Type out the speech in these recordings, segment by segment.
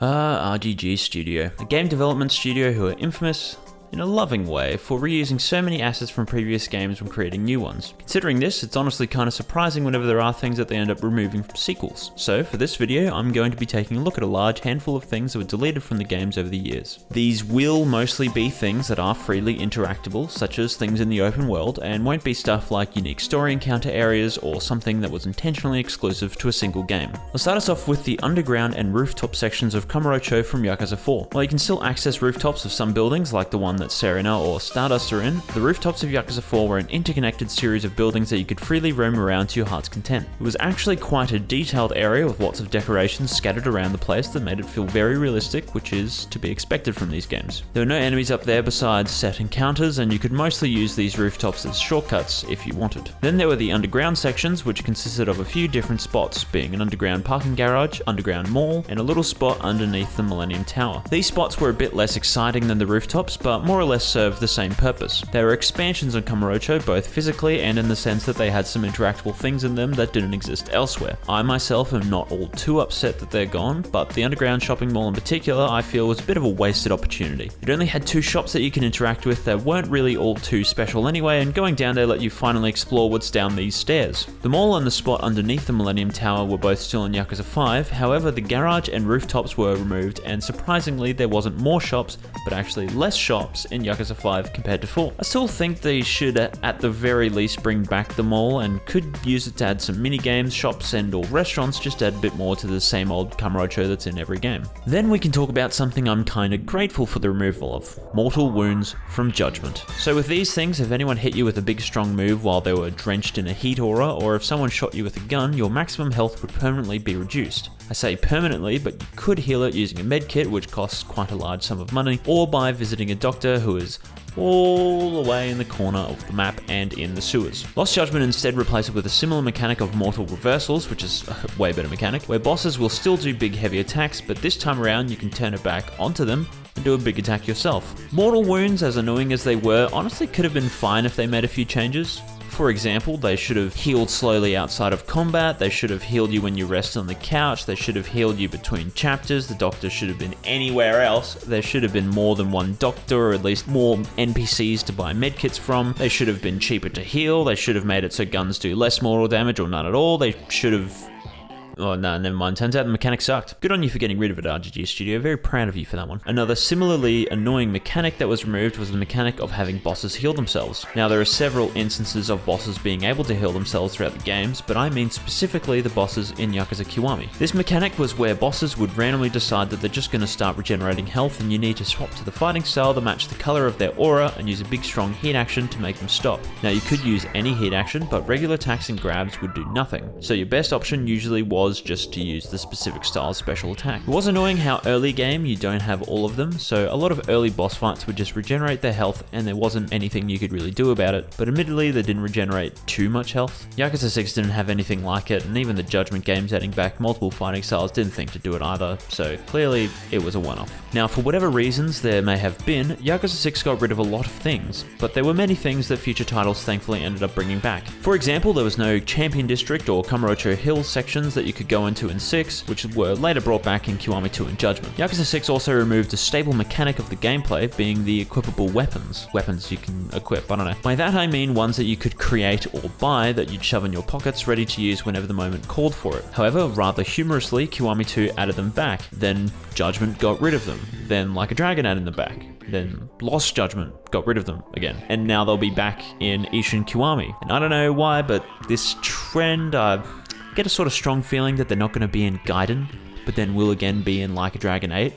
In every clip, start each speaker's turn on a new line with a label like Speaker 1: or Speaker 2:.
Speaker 1: RGG Studio, a game development studio who are infamous, in a loving way, for reusing so many assets from previous games when creating new ones. Considering this, it's honestly kind of surprising whenever there are things that they end up removing from sequels. So for this video, I'm going to be taking a look at a large handful of things that were deleted from the games over the years. These will mostly be things that are freely interactable, such as things in the open world, and won't be stuff like unique story encounter areas or something that was intentionally exclusive to a single game. I'll start us off with the underground and rooftop sections of Kurohyō from Yakuza 4. While you can still access rooftops of some buildings like the one that Serena or Stardust are in, the rooftops of Yakuza 4 were an interconnected series of buildings that you could freely roam around to your heart's content. It was actually quite a detailed area with lots of decorations scattered around the place that made it feel very realistic, which is to be expected from these games. There were no enemies up there besides set encounters, and you could mostly use these rooftops as shortcuts if you wanted. Then there were the underground sections, which consisted of a few different spots, being an underground parking garage, underground mall, and a little spot underneath the Millennium Tower. These spots were a bit less exciting than the rooftops, but more or less served the same purpose. They were expansions on Kurohyō, both physically and in the sense that they had some interactable things in them that didn't exist elsewhere. I myself am not all too upset that they're gone, but the underground shopping mall in particular I feel was a bit of a wasted opportunity. It only had two shops that you can interact with that weren't really all too special anyway, and going down there let you finally explore what's down these stairs. The mall and the spot underneath the Millennium Tower were both still in Yakuza 5, however the garage and rooftops were removed, and surprisingly there wasn't more shops, but actually less shops in Yakuza 5 compared to 4. I still think they should at the very least bring back the mall and could use it to add some mini games, shops and or restaurants, just to add a bit more to the same old Kurohyō that's in every game. Then we can talk about something I'm kinda grateful for the removal of: mortal wounds from Judgment. So with these things, if anyone hit you with a big strong move while they were drenched in a heat aura, or if someone shot you with a gun, your maximum health would permanently be reduced. I say permanently, but you could heal it using a medkit, which costs quite a large sum of money, or by visiting a doctor who is all the way in the corner of the map and in the sewers. Lost Judgment instead replaced it with a similar mechanic of mortal reversals, which is a way better mechanic, where bosses will still do big heavy attacks, but this time around you can turn it back onto them and do a big attack yourself. Mortal wounds, as annoying as they were, honestly could have been fine if they made a few changes. For example, they should have healed slowly outside of combat, they should have healed you when you rest on the couch, they should have healed you between chapters, the doctor should have been anywhere else, there should have been more than one doctor, or at least more NPCs to buy medkits from, they should have been cheaper to heal, they should have made it so guns do less mortal damage or none at all, they should have... Oh no, never mind, turns out the mechanic sucked. Good on you for getting rid of it, RGG Studio, very proud of you for that one. Another similarly annoying mechanic that was removed was the mechanic of having bosses heal themselves. Now there are several instances of bosses being able to heal themselves throughout the games, but I mean specifically the bosses in Yakuza Kiwami. This mechanic was where bosses would randomly decide that they're just going to start regenerating health, and you need to swap to the fighting style that match the color of their aura and use a big strong heat action to make them stop. Now you could use any heat action, but regular attacks and grabs would do nothing. So your best option usually was just to use the specific style special attack. It was annoying how early game you don't have all of them, so a lot of early boss fights would just regenerate their health and there wasn't anything you could really do about it, but admittedly they didn't regenerate too much health. Yakuza 6 didn't have anything like it, and even the Judgment games adding back multiple fighting styles didn't think to do it either, so clearly it was a one-off. Now for whatever reasons there may have been, Yakuza 6 got rid of a lot of things, but there were many things that future titles thankfully ended up bringing back. For example, there was no Champion District or Kurohyō Hill sections that you could go into in 6, which were later brought back in Kiwami 2 and Judgment. Yakuza 6 also removed a stable mechanic of the gameplay, being the equipable weapons. Weapons you can equip, I don't know. By that I mean ones that you could create or buy that you'd shove in your pockets ready to use whenever the moment called for it. However, rather humorously, Kiwami 2 added them back, then Judgment got rid of them, then Like a Dragon added them back, then Lost Judgment got rid of them again, and now they'll be back in Ishin Kiwami. And I don't know why, but this trend, get a sort of strong feeling that they're not going to be in Gaiden, but then will again be in Like a Dragon 8.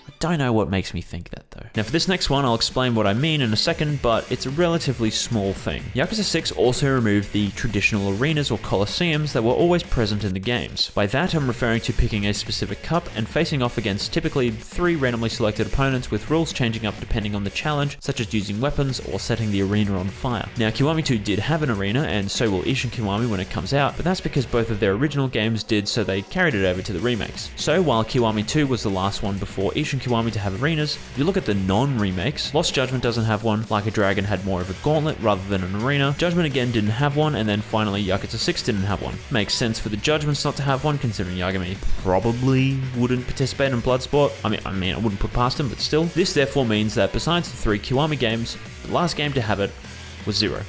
Speaker 1: I don't know what makes me think that though. Now for this next one, I'll explain what I mean in a second, but it's a relatively small thing. Yakuza 6 also removed the traditional arenas or coliseums that were always present in the games. By that I'm referring to picking a specific cup and facing off against typically 3 randomly selected opponents, with rules changing up depending on the challenge, such as using weapons or setting the arena on fire. Now Kiwami 2 did have an arena, and so will Ishin Kiwami when it comes out, but that's because both of their original games did, so they carried it over to the remakes. So while Kiwami 2 was the last one before Ishin Ishin Kiwami to have arenas. If you look at the non-remakes, Lost Judgment doesn't have one, Like a Dragon had more of a gauntlet rather than an arena, Judgment again didn't have one, and then finally Yakuza 6 didn't have one. Makes sense for the Judgments not to have one, considering Yagami probably wouldn't participate in Bloodsport. I mean, I wouldn't put past him, but still. This therefore means that besides the 3 Kiwami games, the last game to have it was Zero.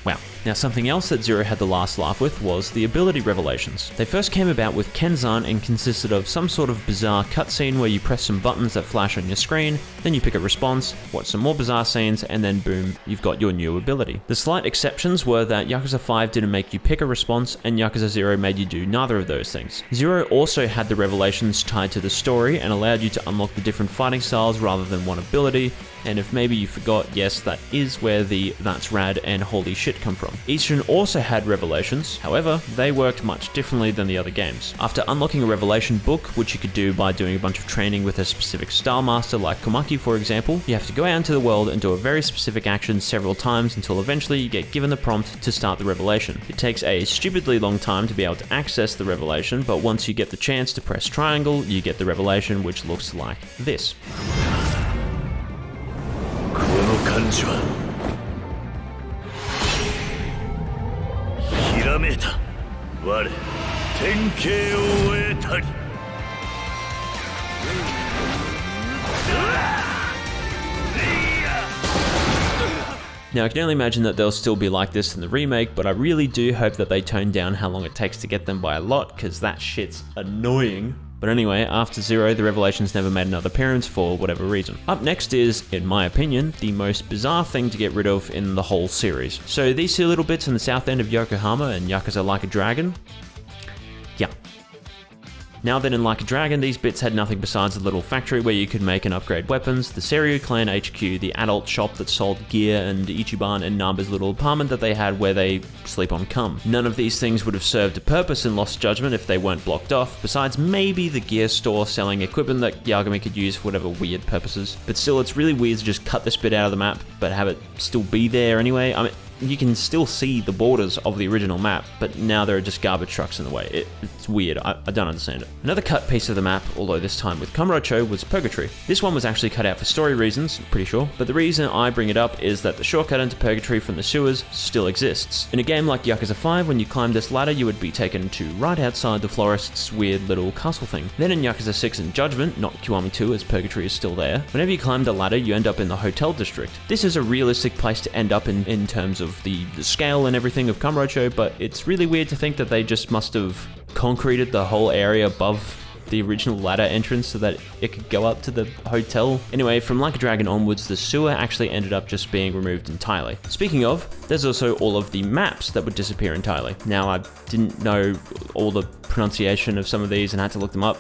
Speaker 1: Wow. Now something else that Zero had the last laugh with was the ability revelations. They first came about with Kenzan and consisted of some sort of bizarre cutscene where you press some buttons that flash on your screen, then you pick a response, watch some more bizarre scenes, and then boom, you've got your new ability. The slight exceptions were that Yakuza 5 didn't make you pick a response, and Yakuza 0 made you do neither of those things. Zero also had the revelations tied to the story and allowed you to unlock the different fighting styles rather than one ability, and if maybe you forgot, yes, that is where the "that's rad" and "holy shit" come from. Ishin also had revelations, however, they worked much differently than the other games. After unlocking a revelation book, which you could do by doing a bunch of training with a specific style master like Komaki for example, you have to go out into the world and do a very specific action several times until eventually you get given the prompt to start the revelation. It takes a stupidly long time to be able to access the revelation, but once you get the chance to press triangle, you get the revelation, which looks like this.
Speaker 2: 感じはひらめいた我典型を得たり
Speaker 1: Now I can only imagine that they'll still be like this in the remake, but I really do hope that they tone down how long it takes to get them by a lot, because that shit's annoying. But anyway, after Zero, the Revelations never made another appearance for whatever reason. Up next is, in my opinion, the most bizarre thing to get rid of in the whole series. So these two little bits in the south end of Yokohama and Yakuza Like a Dragon? Yeah. Now that in Like a Dragon, these bits had nothing besides a little factory where you could make and upgrade weapons, the Seiryu Clan HQ, the adult shop that sold gear, and Ichiban and Namba's little apartment that they had where they sleep on cum. None of these things would have served a purpose in Lost Judgment if they weren't blocked off, besides maybe the gear store selling equipment that Yagami could use for whatever weird purposes. But still, it's really weird to just cut this bit out of the map, but have it still be there anyway. I mean, you can still see the borders of the original map, but now there are just garbage trucks in the way. It's weird, I don't understand it. Another cut piece of the map, although this time with Kurohyō, was Purgatory. This one was actually cut out for story reasons, pretty sure, but the reason I bring it up is that the shortcut into Purgatory from the sewers still exists. In a game like Yakuza 5, when you climbed this ladder, you would be taken to right outside the florist's weird little castle thing. Then in Yakuza 6 and Judgment, not Kiwami 2 as Purgatory is still there, whenever you climb the ladder, you end up in the hotel district. This is a realistic place to end up in terms of the scale and everything of Kurohyō, but it's really weird to think that they just must have concreted the whole area above the original ladder entrance so that it could go up to the hotel. Anyway, from Like a Dragon onwards, the sewer actually ended up just being removed entirely. Speaking of, there's also all of the maps that would disappear entirely. Now, I didn't know all the pronunciation of some of these and had to look them up,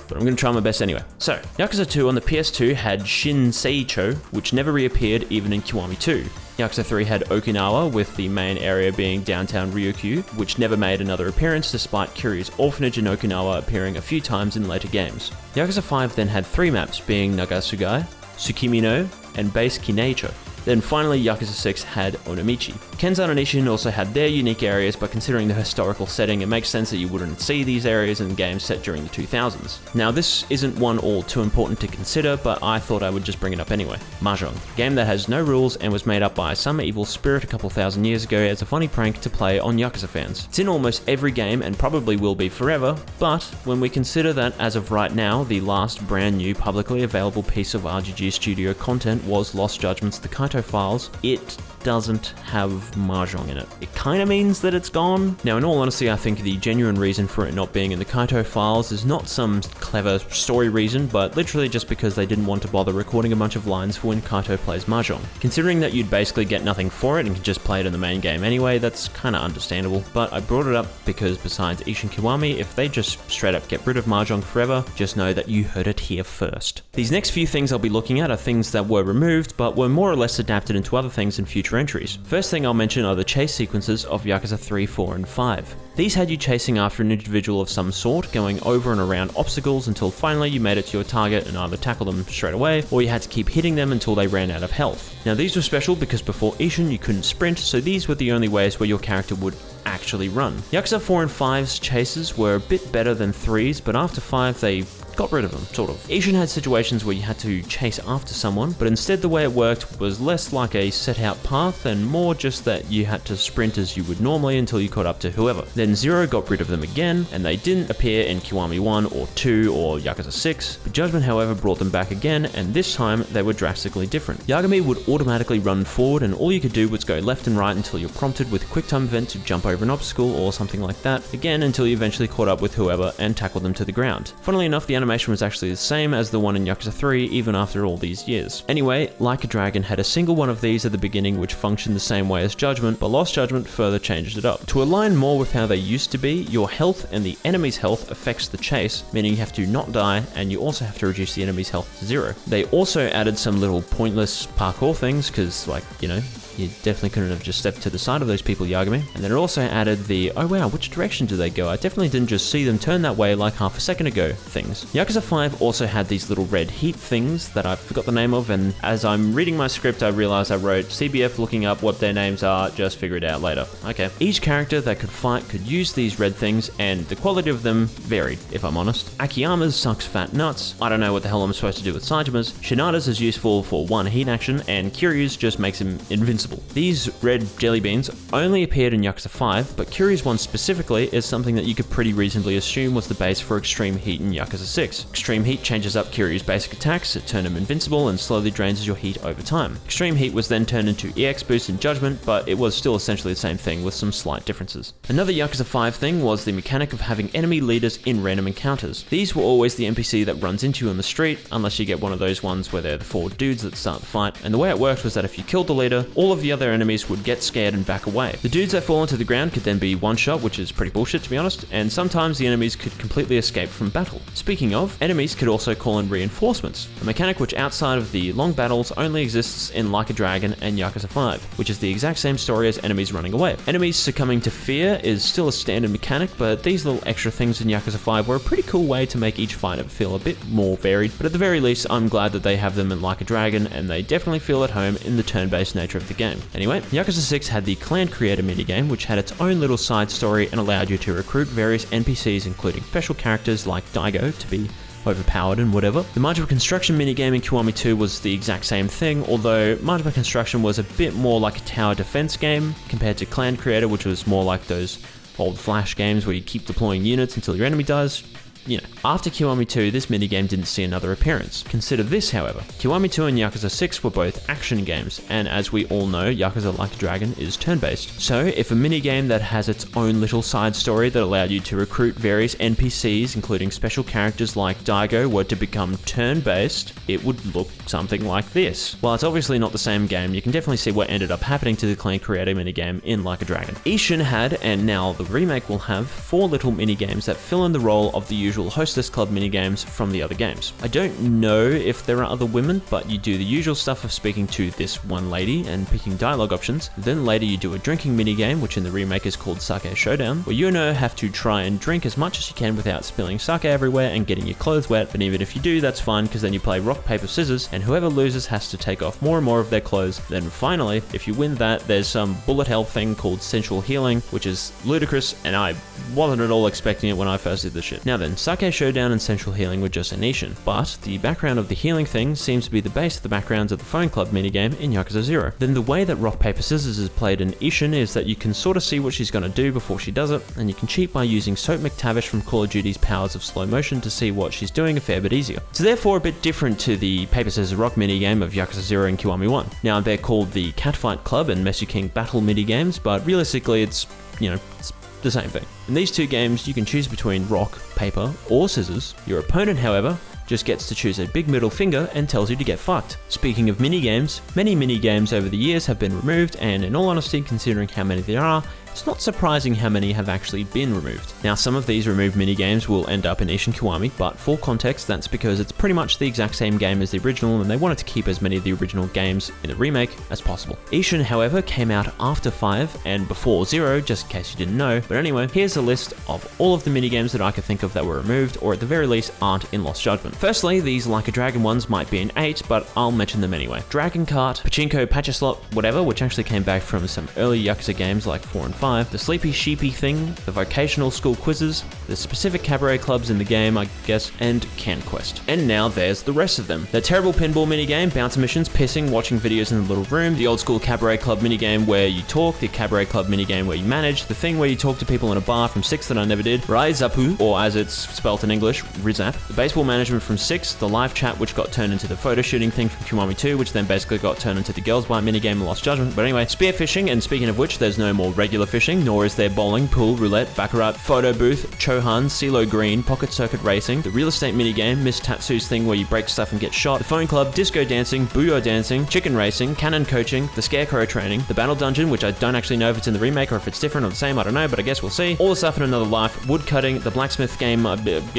Speaker 1: but I'm going to try my best anyway. So, Yakuza 2 on the PS2 had Shinshō, which never reappeared even in Kiwami 2. Yakuza 3 had Okinawa, with the main area being downtown Ryukyu, which never made another appearance despite Kiryu's orphanage in Okinawa appearing a few times in later games. Yakuza 5 then had 3 maps, being Nagasugai, Tsukimino, and Base Kineicho. Then finally, Yakuza 6 had Onomichi. Kenzan and Ishin also had their unique areas, but considering the historical setting, it makes sense that you wouldn't see these areas in games set during the 2000s. Now, this isn't one all too important to consider, but I thought I would just bring it up anyway. Mahjong, a game that has no rules and was made up by some evil spirit a couple thousand years ago as a funny prank to play on Yakuza fans. It's in almost every game and probably will be forever, but when we consider that as of right now, the last brand new publicly available piece of RGG Studio content was Lost Judgment's The Kaito Files, it doesn't have Mahjong in it. It kind of means that it's gone. Now, in all honesty, I think the genuine reason for it not being in the Kaito Files is not some clever story reason, but literally just because they didn't want to bother recording a bunch of lines for when Kaito plays Mahjong. Considering that you'd basically get nothing for it and could just play it in the main game anyway, that's kind of understandable, but I brought it up because besides Ishin Kiwami, if they just straight up get rid of Mahjong forever, just know that you heard it here first. These next few things I'll be looking at are things that were removed, but were more or less adapted into other things in future entries. First thing I'll mention are the chase sequences of Yakuza 3, 4, and 5. These had you chasing after an individual of some sort, going over and around obstacles until finally you made it to your target and either tackle them straight away, or you had to keep hitting them until they ran out of health. Now, these were special because before Ishin you couldn't sprint, so these were the only ways where your character would actually run. Yakuza 4 and 5's chases were a bit better than 3's, but after 5 they got rid of them, sort of. Ishin had situations where you had to chase after someone, but instead the way it worked was less like a set out path and more just that you had to sprint as you would normally until you caught up to whoever. Then Zero got rid of them again, and they didn't appear in Kiwami 1 or 2 or Yakuza 6, but Judgment however brought them back again, and this time they were drastically different. Yagami would automatically run forward and all you could do was go left and right until you're prompted with a quick time event to jump over an obstacle or something like that, again until you eventually caught up with whoever and tackled them to the ground. Funnily enough, the animation was actually the same as the one in Yakuza 3 even after all these years. Anyway, Like a Dragon had a single one of these at the beginning which functioned the same way as Judgment, but Lost Judgment further changed it up. To align more with how they used to be, your health and the enemy's health affects the chase, meaning you have to not die and you also have to reduce the enemy's health to 0. They also added some little pointless parkour things because, like, you know, you definitely couldn't have just stepped to the side of those people, Yagami. And then it also added the, oh wow, which direction do they go? I definitely didn't just see them turn that way like half a second ago things. Yakuza 5 also had these little red heat things that I forgot the name of, and as I'm reading my script I realized I wrote CBF looking up what their names are, just figure it out later. Okay. Each character that could fight could use these red things, and the quality of them varied, if I'm honest. Akiyama's sucks fat nuts. I don't know what the hell I'm supposed to do with Saitama's. Shinada's is useful for one heat action, and Kiryu's just makes him invincible. These red jelly beans only appeared in Yakuza 5, but Kiryu's one specifically is something that you could pretty reasonably assume was the base for Extreme Heat in Yakuza 6. Extreme Heat changes up Kiryu's basic attacks, it turned him invincible and slowly drains your heat over time. Extreme Heat was then turned into EX boost in Judgment, but it was still essentially the same thing with some slight differences. Another Yakuza 5 thing was the mechanic of having enemy leaders in random encounters. These were always the NPC that runs into you on the street, unless you get one of those ones where they're the 4 dudes that start the fight, and the way it worked was that if you killed the leader, all of the other enemies would get scared and back away. The dudes that fall into the ground could then be one-shot, which is pretty bullshit to be honest, and sometimes the enemies could completely escape from battle. Speaking of, enemies could also call in reinforcements, a mechanic which outside of the long battles only exists in Like a Dragon and Yakuza 5, which is the exact same story as enemies running away. Enemies succumbing to fear is still a standard mechanic, but these little extra things in Yakuza 5 were a pretty cool way to make each fighter feel a bit more varied, but at the very least I'm glad that they have them in Like a Dragon, and they definitely feel at home in the turn-based nature of the game. Anyway, Yakuza 6 had the Clan Creator minigame, which had its own little side story and allowed you to recruit various NPCs, including special characters like Daigo to be overpowered and whatever. The Majima Construction minigame in Kiwami 2 was the exact same thing, although Majima Construction was a bit more like a tower defense game compared to Clan Creator, which was more like those old Flash games where you keep deploying units until your enemy dies. You know, after Kiwami 2, this minigame didn't see another appearance. Consider this, however. Kiwami 2 and Yakuza 6 were both action games, and as we all know, Yakuza Like a Dragon is turn-based. So, if a minigame that has its own little side story that allowed you to recruit various NPCs, including special characters like Daigo, were to become turn-based, it would look something like this. While it's obviously not the same game, you can definitely see what ended up happening to the Clan Creator minigame in Like a Dragon. Ishin had, and now the remake will have, 4 little minigames that fill in the role of the usual Hostess Club minigames from the other games. I don't know if there are other women, but you do the usual stuff of speaking to this one lady and picking dialogue options. Then later you do a drinking minigame, which in the remake is called Sake Showdown, where you and her have to try and drink as much as you can without spilling sake everywhere and getting your clothes wet, but even if you do, that's fine because then you play rock, paper, scissors, and whoever loses has to take off more and more of their clothes. Then finally, if you win that, there's some bullet hell thing called sensual healing, which is ludicrous, and I wasn't at all expecting it when I first did this shit. Now then, Sake Showdown and Sensual Healing were just an Ishin, but the background of the healing thing seems to be the base of the backgrounds of the Phone Club minigame in Yakuza 0. Then the way that rock, paper, scissors is played in Ishin is that you can sort of see what she's going to do before she does it, and you can cheat by using Soap McTavish from Call of Duty's Powers of Slow Motion to see what she's doing a fair bit easier. It's therefore a bit different to the paper, scissors, rock minigame of Yakuza 0 and Kiwami 1. Now they're called the Catfight Club and Mesu King Battle minigames, but realistically it's the same thing. In these two games, you can choose between rock, paper, or scissors. Your opponent, however, just gets to choose a big middle finger and tells you to get fucked. Speaking of minigames, many minigames over the years have been removed, and in all honesty, considering how many there are, it's not surprising how many have actually been removed. Now, some of these removed minigames will end up in Ishin Kiwami, but for context, that's because it's pretty much the exact same game as the original, and they wanted to keep as many of the original games in the remake as possible. Ishin, however, came out after 5 and before 0, just in case you didn't know. But anyway, here's a list of all of the minigames that I could think of that were removed, or at the very least aren't in Lost Judgment. Firstly, these Like a Dragon ones might be in 8, but I'll mention them anyway. Dragon Kart, Pachinko, Pachaslot, whatever, which actually came back from some early Yakuza games like 4 and 5, the sleepy sheepy thing, the vocational school quizzes, the specific cabaret clubs in the game, I guess, and Can Quest. And now there's the rest of them. The terrible pinball minigame, bouncer missions, pissing, watching videos in the little room, the old school cabaret club minigame where you talk, the cabaret club minigame where you manage, the thing where you talk to people in a bar from 6 that I never did, Raizapu, or as it's spelt in English, Rizap, the baseball management from 6, the live chat which got turned into the photo shooting thing from Kiwami 2, which then basically got turned into the girls' bar minigame and Lost Judgment. But anyway, spear fishing, and speaking of which, there's no more regular fishing, nor is there bowling, pool, roulette, baccarat, photo booth, Chohan, CeeLo Green, pocket circuit racing, the real estate minigame, Miss Tatsu's thing where you break stuff and get shot, the phone club, disco dancing, booyah dancing, chicken racing, cannon coaching, the scarecrow training, the battle dungeon, which I don't actually know if it's in the remake or if it's different or the same, I don't know, but I guess we'll see. All the stuff in Another Life, wood cutting, the blacksmith game, I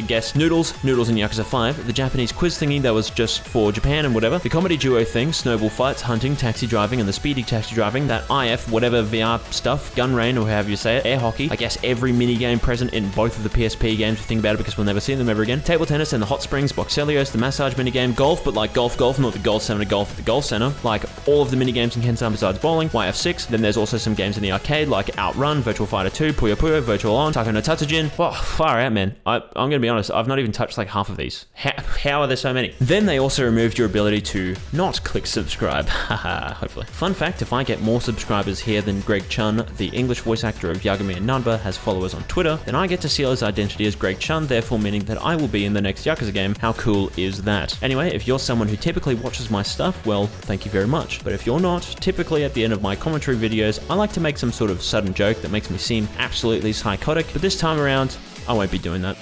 Speaker 1: guess, Noodles in Yakuza 5, the Japanese quiz thingy that was just for Japan and whatever, the comedy duo thing, snowball fights, hunting, taxi driving, and the speedy taxi driving, that IF, whatever VR stuff, gun rain or however you say it, air hockey, I guess every minigame present in both of the PSP games, if you think about it, because we'll never see them ever again, table tennis and the hot springs, Boxelios, the massage minigame, golf, but like golf, not the golf center golf at the golf center, like all of the minigames in Ken-san besides bowling, YF6, then there's also some games in the arcade like Outrun, Virtual Fighter 2, Puyo Puyo, Virtual On, Taiko no Tatsujin. Oh, far out, man. I'm gonna be honest, I've not even touched like half of these. How are there so many? Then they also removed your ability to not click subscribe. Haha, hopefully. Fun fact, if I get more subscribers here than Greg Chun, the English voice actor of Yagami and Nanba, has followers on Twitter, then I get to seal his identity as Greg Chun, therefore meaning that I will be in the next Yakuza game. How cool is that? Anyway, if you're someone who typically watches my stuff, well, thank you very much. But if you're not, typically at the end of my commentary videos, I like to make some sort of sudden joke that makes me seem absolutely psychotic, but this time around, I won't be doing that.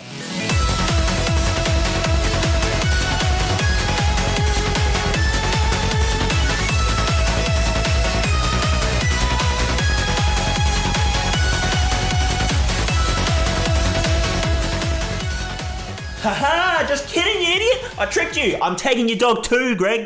Speaker 1: Haha, just kidding, you idiot! I tricked you! I'm taking your dog too, Greg!